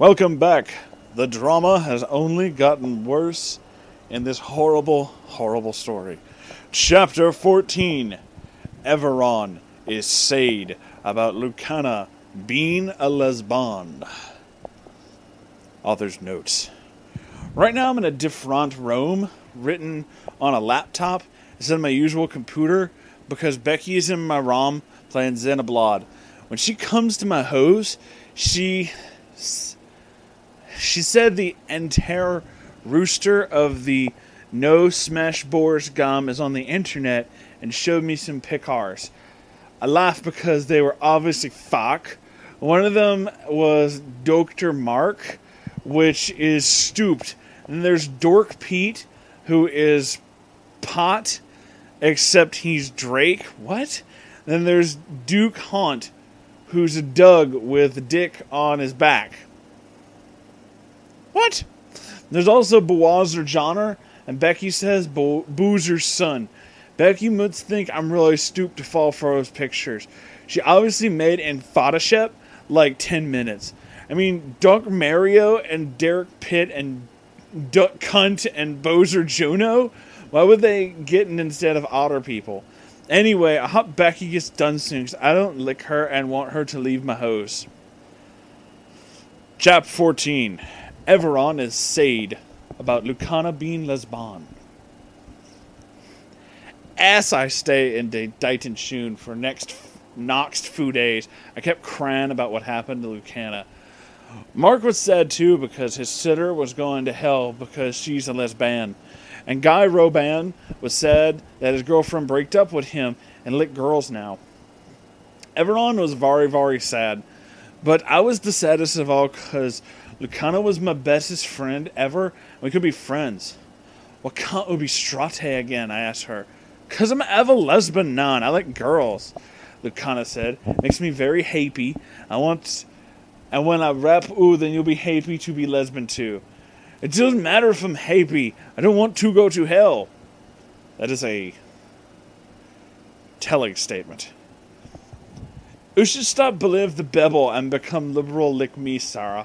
Welcome back. The drama has only gotten worse in this horrible, horrible story. Chapter 14. Everon is said about Lucana being a lesbian. Author's notes. Right now I'm in a different room, written on a laptop instead of my usual computer, because Becky is in my ROM playing Xenoblade. When she comes to my house, she said the entire rooster of the No Smash Boars gum is on the internet and showed me some picars. I laughed because they were obviously fuck. One of them was Dr. Mark, which is stooped. And there's Dork Pete, who is pot, except he's Drake. What? Then there's Duke Haunt, who's a Doug with dick on his back. What? There's also Broas or Johnner, and Becky says Boozer's son. Becky must think I'm really stooped to fall for those pictures. She obviously made in Photoshop like 10 minutes. I mean, Duck Mario and Derek Pitt and Duck Cunt and Bozer Juno? Why would they get in instead of otter people? Anyway, I hope Becky gets done soon because I don't lick her and want her to leave my hose. Chapter 14. Everon is said about Lucana being lesbian. As I stay in Dayton for next 2 days, I kept crying about what happened to Lucana. Mark was sad too because his sitter was going to hell because she's a lesbian. And Guy Roban was sad that his girlfriend broke up with him and licked girls now. Everon was very, very sad. But I was the saddest of all because Lucana was my bestest friend ever, and we could be friends. Why can't we be strate again? I asked her. Because I'm ever lesbian now, I like girls, Lucana said. Makes me very happy. And when I rap, then you'll be happy to be lesbian too. It doesn't matter if I'm happy. I don't want to go to hell. That is a telling statement. You should stop believe the Bible and become liberal like me, Sarah,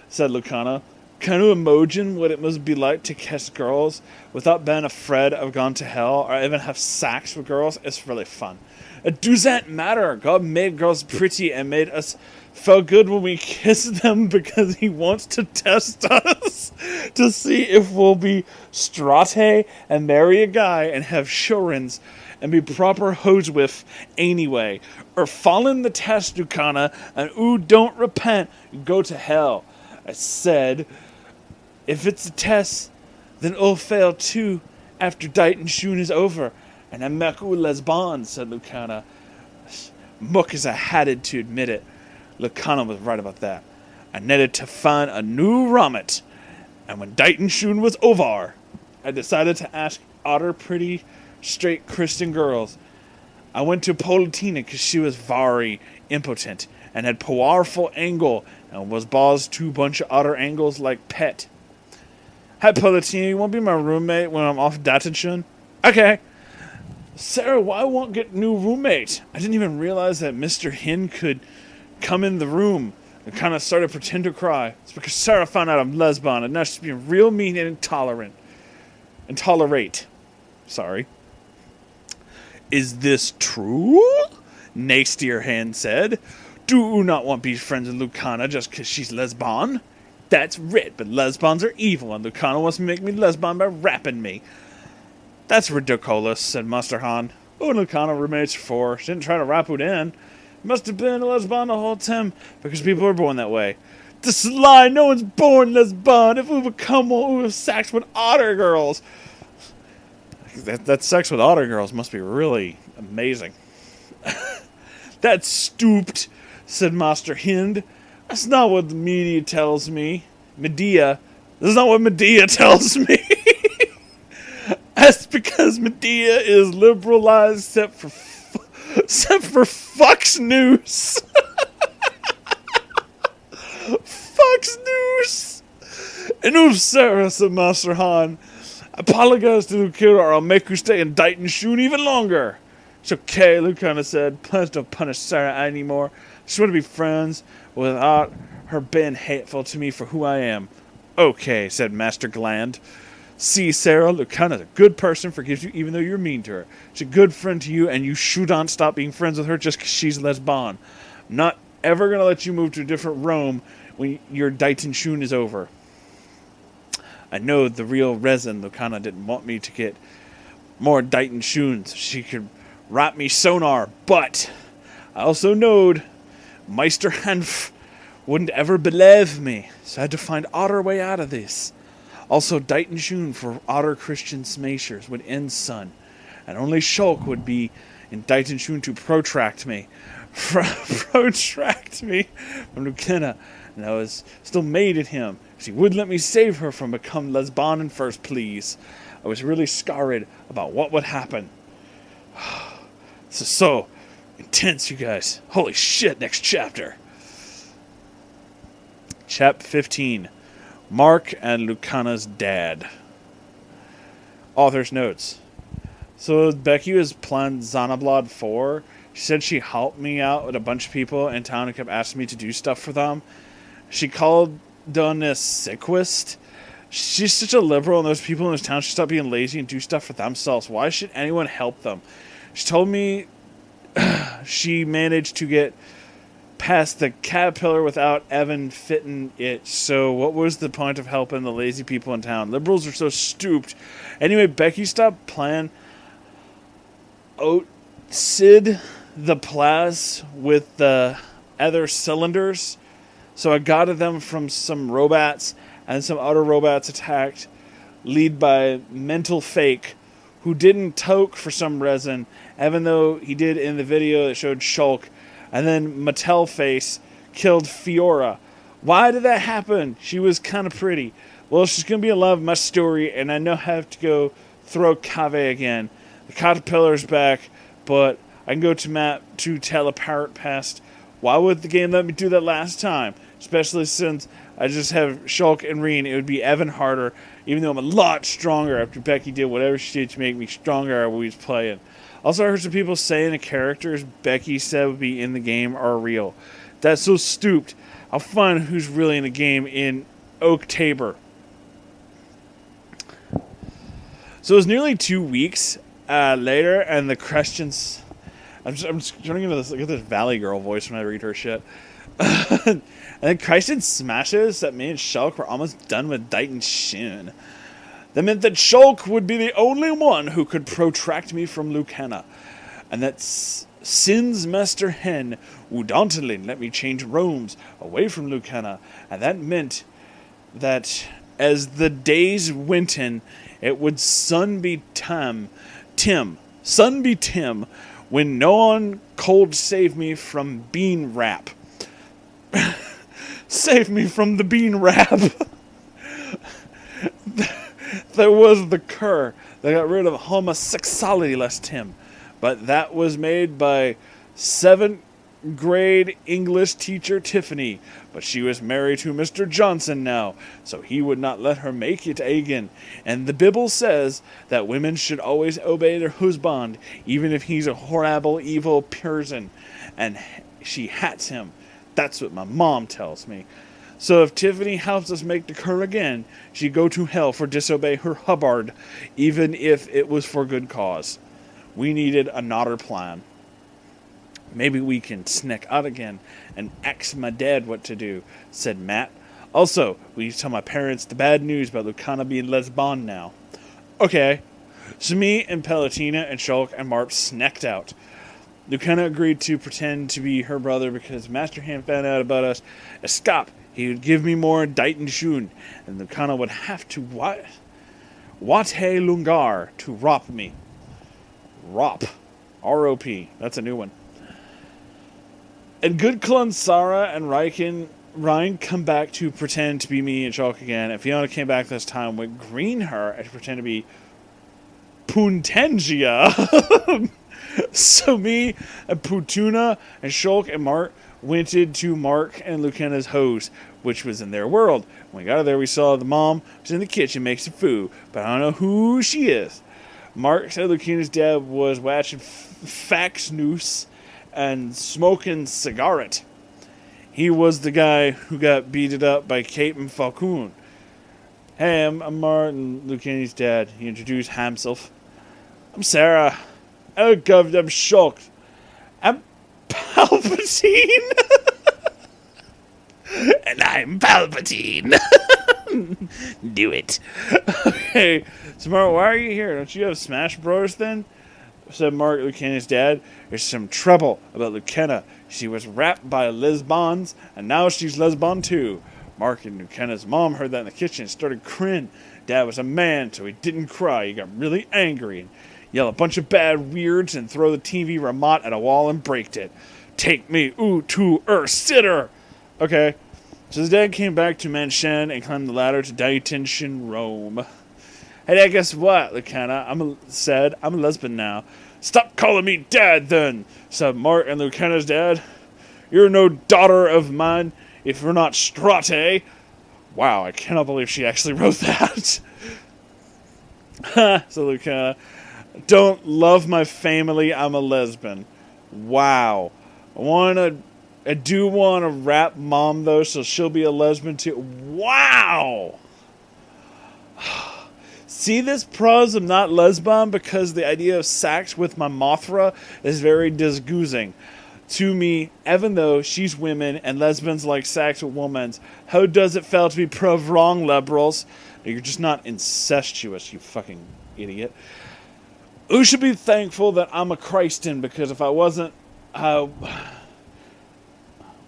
said Lucana. Can you imagine what it must be like to kiss girls without being afraid of going to hell or even have sex with girls? It's really fun. It doesn't matter. God made girls pretty and made us feel good when we kiss them because he wants to test us to see if we'll be strate and marry a guy and have children and be proper hose with anyway. Or fall in the test, Lucana, and don't repent, you go to hell. I said, if it's a test, then fail too after Dayton Shun is over. And I'm not lesbian, said Lucana. Muck as I hated to admit it. Lucana was right about that. I needed to find a new Ramet. And when Dayton Shun was over, I decided to ask other pretty straight Christian girls. I went to Politina because she was very impotent and had powerful angle and was boss to a bunch of other angles like Pet. Hi Politina, you want to be my roommate when I'm off Datenshun? Okay. Sarah, why won't get new roommate? I didn't even realize that Mr. Hin could come in the room and kind of started pretend to cry. It's because Sarah found out I'm lesbian and now she's being real mean and intolerant. Intolerate. Sorry. Is this true? Nastier Hand said. Do not want to be friends with Lucana just because she's lesbian. That's right, but lesbians are evil and Lucana wants to make me lesbian by rapping me. That's ridiculous, said Master Han. Oh, Lucana roommates for. She didn't try to rap it in. Must have been a lesbian the whole time because people are born that way. This is a lie. No one's born lesbian. If we become one, we will have sex with otter girls. That sex with otter girls must be really amazing. That's stooped, said Master Hind. That's not what the media tells me. Medea. That's not what Medea tells me. That's because Medea is liberalized except for Fox News. Fox News. And Sarah, said Master Han. Apologize to the kid or I'll make you stay in Dayton Shun even longer. It's okay, Lucana said. Please don't punish Sarah anymore. I just want to be friends without her being hateful to me for who I am. Okay, said Master Gland. See, Sarah, Lucana's a good person, forgives you even though you're mean to her. She's a good friend to you, and you shouldn't stop being friends with her just because she's lesbian. I'm not ever going to let you move to a different Rome when your Daiton Shun is over. I know the real reason Lucana didn't want me to get more Daiton Shuns. She could write me sonar, but I also knowed Meister Hanf wouldn't ever believe me, so I had to find other way out of this. Also, Daiton Shun for other Christian smashers would end son, and only Shulk would be in Daiton Shun to protract me. Protract me from Lucana, and I was still made at him. She would let me save her from becoming lesbian first, please. I was really scarred about what would happen. This is so intense, you guys. Holy shit, next chapter. Chapter 15. Mark and Lucana's dad. Author's notes. So Becky was playing Xenoblade 4. She said she helped me out with a bunch of people in town and kept asking me to do stuff for them. She called Donna Siquist. She's such a liberal, and those people in this town should stop being lazy and do stuff for themselves. Why should anyone help them? She told me she managed to get past the caterpillar without Evan fitting it. So what was the point of helping the lazy people in town? Liberals are so stooped. Anyway, Becky stopped playing Sid the Plaz with the other cylinders. So I got at them from some robots, and some other robots attacked, led by Mental Fake, who didn't toke for some reason, even though he did in the video that showed Shulk. And then Mattel Face killed Fiora. Why did that happen? She was kind of pretty. Well, she's going to be in love with my story, and I now have to go throw Cave again. The caterpillar's back, but I can go to map to teleport past. Why would the game let me do that last time? Especially since I just have Shulk and Reen. It would be even harder, even though I'm a lot stronger after Becky did whatever she did to make me stronger when we was playing. Also, I heard some people saying the characters Becky said would be in the game are real. That's so stooped. I'll find who's really in the game in Oak Tabor. So it was nearly 2 weeks later, and the Christians... I'm just turning into this, look at this Valley Girl voice when I read her shit. And then Christian smashes that me and Shulk were almost done with Daiton Shun. That meant that Shulk would be the only one who could protract me from Lucana. And that Sin's Master Hen Udontalin let me change roams away from Lucana. And that meant that as the days went in, it would sun be Tim, when no one could save me from bean wrap. Save me from the bean wrap. There was the cur that got rid of homosexuality last Tim, but that was made by 7th grade English teacher Tiffany, but she was married to Mr. Johnson now, so he would not let her make it again. And the Bible says that women should always obey their husband, even if he's a horrible, evil person, and she hates him. That's what my mom tells me. So if Tiffany helps us make the cur again, she'd go to hell for disobey her hubbard, even if it was for good cause. We needed another plan. Maybe we can sneak out again and ask my dad what to do, said Matt. Also, we need to tell my parents the bad news about Lucana being lesbian now. Okay, so me and Palatina and Shulk and Marp sneaked out. Lucana agreed to pretend to be her brother because Master Hand found out about us. Escape. He would give me more Daiton Shun, and Lucana would have to Wate Lungar to rop me. Rop. R-O-P. That's a new one. And good Sarah and Ryan come back to pretend to be me and Shulk again, and Fiona came back this time with green hair and pretend to be Puntengia. So me and Putuna and Shulk and Mark went into Mark and Lucana's house, which was in their world. When we got there, we saw the mom was in the kitchen making some food, but I don't know who she is. Mark said Lucina's dad was watching Fax News and smoking cigarette. He was the guy who got beaten up by Kate and Falcone. Hey, I'm Martin, Lucini's dad. He introduced himself. I'm Sarah. Oh, God, I'm shocked. I'm Palpatine. And I'm Palpatine. Do it. Okay, so Mark, why are you here? Don't you have Smash Bros then? Said Mark, Lucina's dad. There's some trouble about Lucina. She was rapped by lesbons, and now she's lesbon too. Mark and Lucina's mom heard that in the kitchen and started crying. Dad was a man, so he didn't cry. He got really angry and yelled a bunch of bad weirds and throw the TV remote at a wall and breaked it. Take me to sitter. Okay, so his dad came back to Mishan and climbed the ladder to Detention Rome. Hey, Dad, guess what, Lucina? I'm a lesbian now. Stop calling me Dad, then, said Mark and Lucina's dad. You're no daughter of mine if you're not Strate. Wow, I cannot believe she actually wrote that. Ha, said Lucina. Don't love my family, I'm a lesbian. Wow. I do want to rap Mom, though, so she'll be a lesbian, too. Wow! See this pros, I'm not lesbian because the idea of sex with my Mothra is very disgusting to me, even though she's women and lesbians like sex with women. How does it feel to be proved wrong, liberals? You're just not incestuous, you fucking idiot. You should be thankful that I'm a Christian, because if I wasn't, I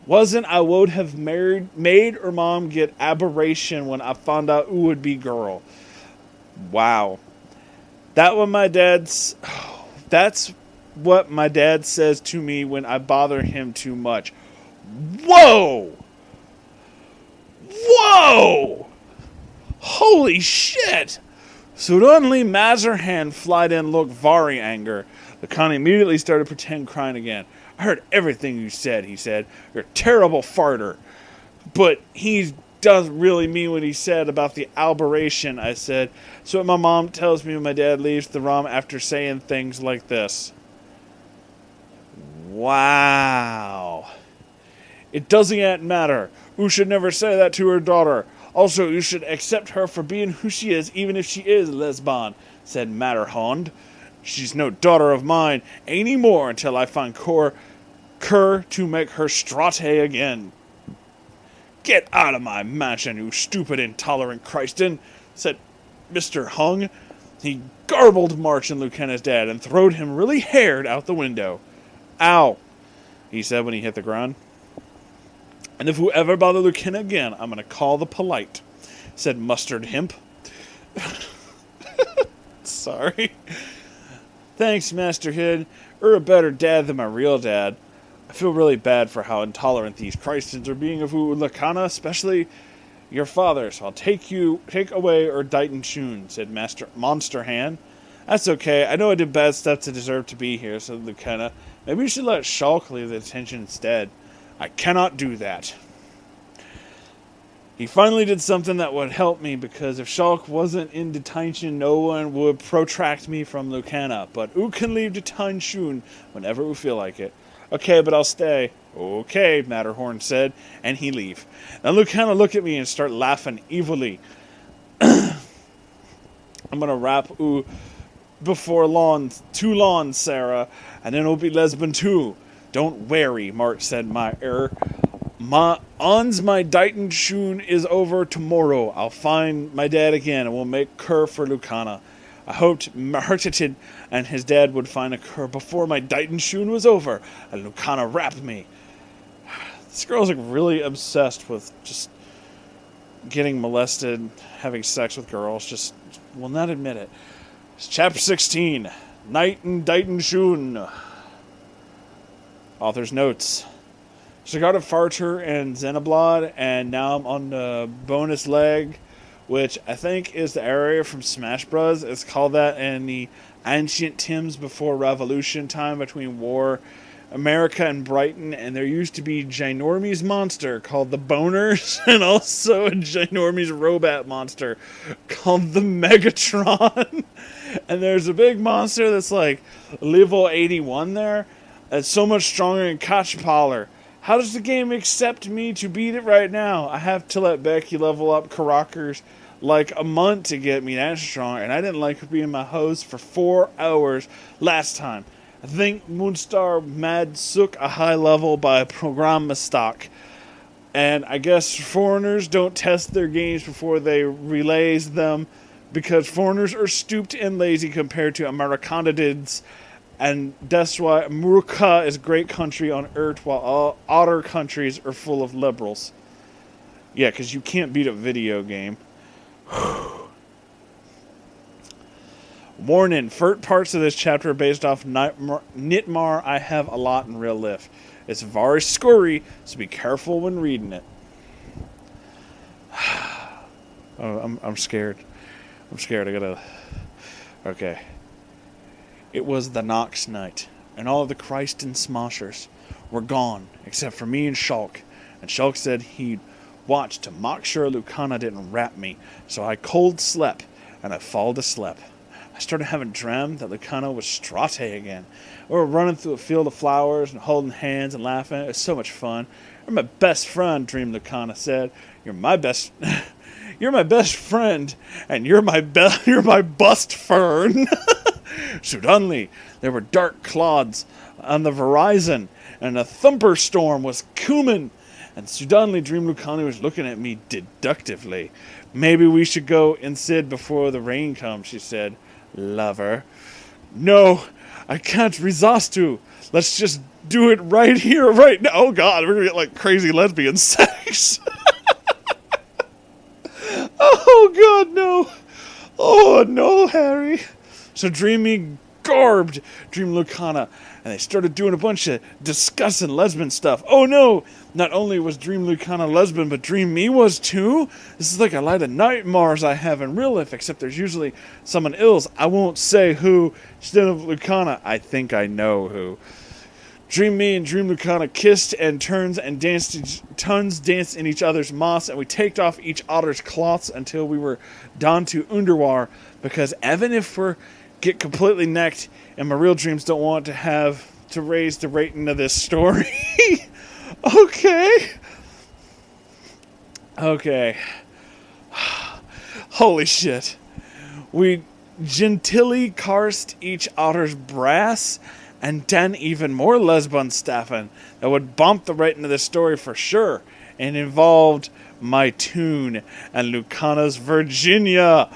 would have made her mom get aberration when I found out who would be girl. Wow. That's what my dad says to me when I bother him too much. Whoa! Whoa! Holy shit! Suddenly, Mazarhan flied in, looked very angry. The Khan immediately started pretend crying again. I heard everything you said, he said. You're a terrible farter. But he doesn't really mean what he said about the aberration, I said. So my mom tells me when my dad leaves the room after saying things like this. Wow. It doesn't matter. You should never say that to her daughter. Also, you should accept her for being who she is, even if she is lesbian, said Matterhond. She's no daughter of mine anymore until I find Kerr to make her Strate again. Get out of my mansion, you stupid, intolerant Christian, said Mr. Hung. He garbled March and Lucina's dad and throwed him really haired out the window. Ow, he said when he hit the ground. And if you ever bother Lucina again, I'm going to call the polite, said Mustard Himp. Sorry. Thanks, Master Hid. You're a better dad than my real dad. I feel really bad for how intolerant these Christians are being of Lucina, especially your father. So I'll take away or Dighton Shun, said Monster Han. That's okay. I know I did bad stuff to deserve to be here, said Lucina. Maybe you should let Shulk leave the detention instead. I cannot do that. He finally did something that would help me, because if Shulk wasn't in detention, no one would protract me from Lucina. But you can leave detention whenever you feel like it. Okay, but I'll stay. Okay, Matterhorn said, and he leave. Now Lucina looked at me and start laughing evilly. I'm gonna rap ooh before too long, Sarah, and then it'll be lesbian too. Don't worry, Mark said my error. My Dighton Shun is over tomorrow. I'll find my dad again and we'll make Kerr for Lucina. I hoped Mertited and his dad would find a Kerr before my Dighton Shun was over and Lucina rapped me. This girl's like really obsessed with just getting molested, having sex with girls, just will not admit it. It's chapter 16, Night in Dighton Shun. Author's notes. So I got a Farter and Xenoblade, and now I'm on the bonus leg, which I think is the area from Smash Bros. It's called that in the ancient times before Revolution time between War, America and Brighton, and there used to be a ginormous monster called the Boners, and also a ginormous robot monster called the Megatron. And there's a big monster that's like level 81 there. That's so much stronger than Kachapaller. How does the game accept me to beat it right now? I have to let Becky level up Karakers like a month to get me that strong, and I didn't like her being my host for 4 hours last time. I think Moonstar Mad Sook a high level by program mistake. And I guess foreigners don't test their games before they relays them, because foreigners are stupid and lazy compared to Americanids. And that's why America is a great country on earth, while all other countries are full of liberals. Yeah, because you can't beat a video game. Warning, first parts of this chapter are based off Nightmare I have a lot in real life. It's very scary, so be careful when reading it. I'm scared. I'm scared. I gotta... Okay. It was the Nox night, and all of the Christ and Smoshers were gone, except for me and Shulk. And Shulk said he'd watch to make sure Lucana didn't rap me, so I cold slept, and I falled asleep. I started having dream that Lucana was Strate again. We were running through a field of flowers and holding hands and laughing. It was so much fun. You're my best friend, dreamed Lucana said. You're my best friend, and you're my bust fern. Suddenly, there were dark clouds on the horizon, and a thumper storm was coming. And suddenly, Dream Lucana was looking at me deductively. Maybe we should go inside before the rain comes, she said. Lover. No, I can't resist to. Let's just do it right here, right now. Oh God, we're gonna get like crazy lesbian sex. Oh God, no. Oh no, Harry. So Dreamy garbed Dream Lucana, and they started doing a bunch of disgusting lesbian stuff. Oh no! Not only was Dream Lucana lesbian, but Dream Me was too? This is like a lot of nightmares I have in real life, except there's usually someone else. I won't say who. Instead of Lucana, I think I know who. Dream Me and Dream Lucana kissed and danced in each other's moss, and we taked off each other's cloths until we were down to underwear, because even if we're get completely necked, and my real dreams don't want to have to raise the rating of this story. Okay. Holy shit. We gentilly caressed each other's brass, and then even more lesbian staffing that would bump the rating of this story for sure, and involved my tune and Lucana's Virginia.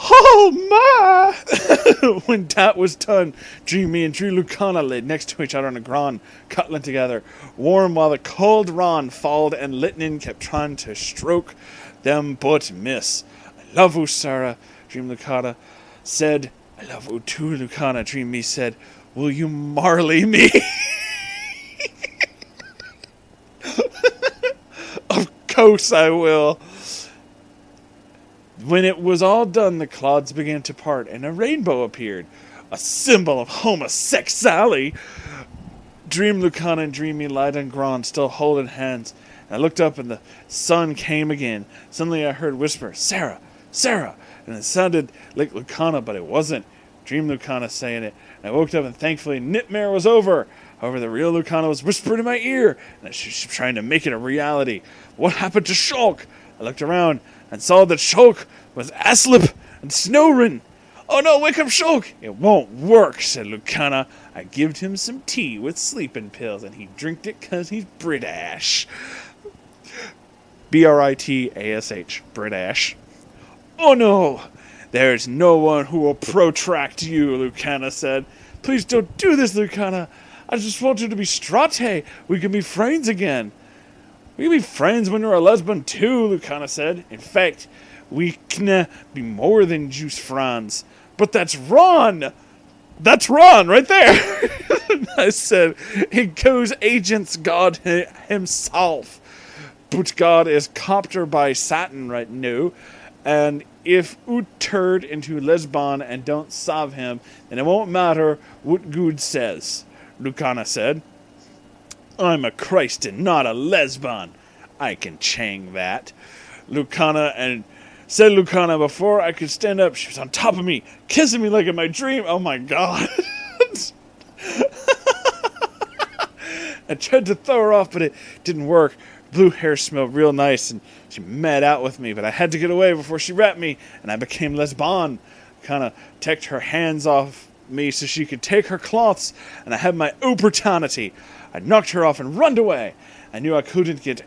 Oh my! When that was done, Dreamy and Drew Lucana lay next to each other on the ground, cuddling together, warm while the cold rain followed, and Litnin kept trying to stroke them but miss. I love you, Sarah, Dream Lucana said. I love you too, Lucana, Dream Me said. Will you marley me? Of course I will. When it was all done, the clouds began to part, and a rainbow appeared, a symbol of homosexuality. Dream Lucana and Dreamy lied on ground, still holding hands. And I looked up, and the sun came again. Suddenly I heard whisper, Sarah, Sarah, and it sounded like Lucana, but it wasn't. Dream Lucana saying it. And I woke up, and thankfully Nightmare was over. However, the real Lucana was whispering in my ear, and she was trying to make it a reality. What happened to Shulk? I looked around and saw that Shulk was asleep and snoring. Oh no, wake up Shulk! It won't work, said Lucana. I gave him some tea with sleeping pills, and he drinked it because he's British. Britash, British. Oh no! There's no one who will protract you, Lucana said. Please don't do this, Lucana. I just want you to be Strate. We can be friends again. We can be friends when you're a lesbian too, Lucana said. In fact, we can be more than just friends. But that's Ron! That's Ron right there! I said, he goes agent's God himself. But God is copter by Satan right now. And if you turn into lesbian and don't solve him, then it won't matter what good says, Lucana said. I'm a Christian, not a lesbian. I can chang that. Lucana and said Lucana. Before I could stand up, she was on top of me, kissing me like in my dream. Oh my god. I tried to throw her off, but it didn't work. Blue hair smelled real nice, and she mad out with me, but I had to get away before she wrapped me, and I became lesbian. Kind of took her hands off me so she could take her cloths, and I had my opportunity. I knocked her off and runned away. I knew I couldn't get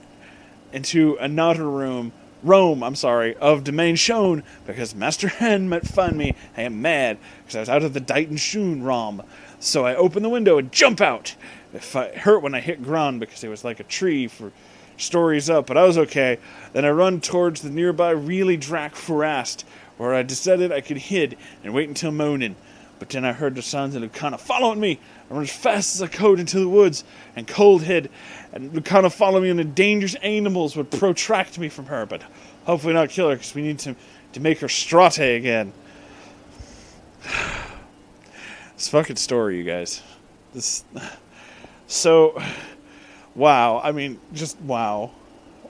into another Rome, of Domain Shown, because Master Hen might find me. I am mad, because I was out of the Dighton Shoon ROM. So I opened the window and jump out. It hurt when I hit ground, because it was like a tree for stories up, but I was okay. Then I run towards the nearby really Drac Forest, where I decided I could hid and wait until morning. But then I heard the sounds of Lucana following me. I ran as fast as I could into the woods and cold hid, and Lucana followed me, and the dangerous animals would protract me from her, but hopefully not kill her, because we need to make her strate again. This fucking story, you guys. So, wow. I mean, just wow.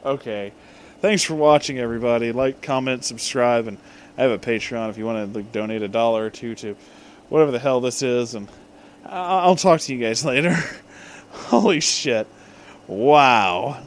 Okay. Thanks for watching, everybody. Like, comment, subscribe, and I have a Patreon if you want to donate $1 or $2 to whatever the hell this is, and I'll talk to you guys later. Holy shit. Wow.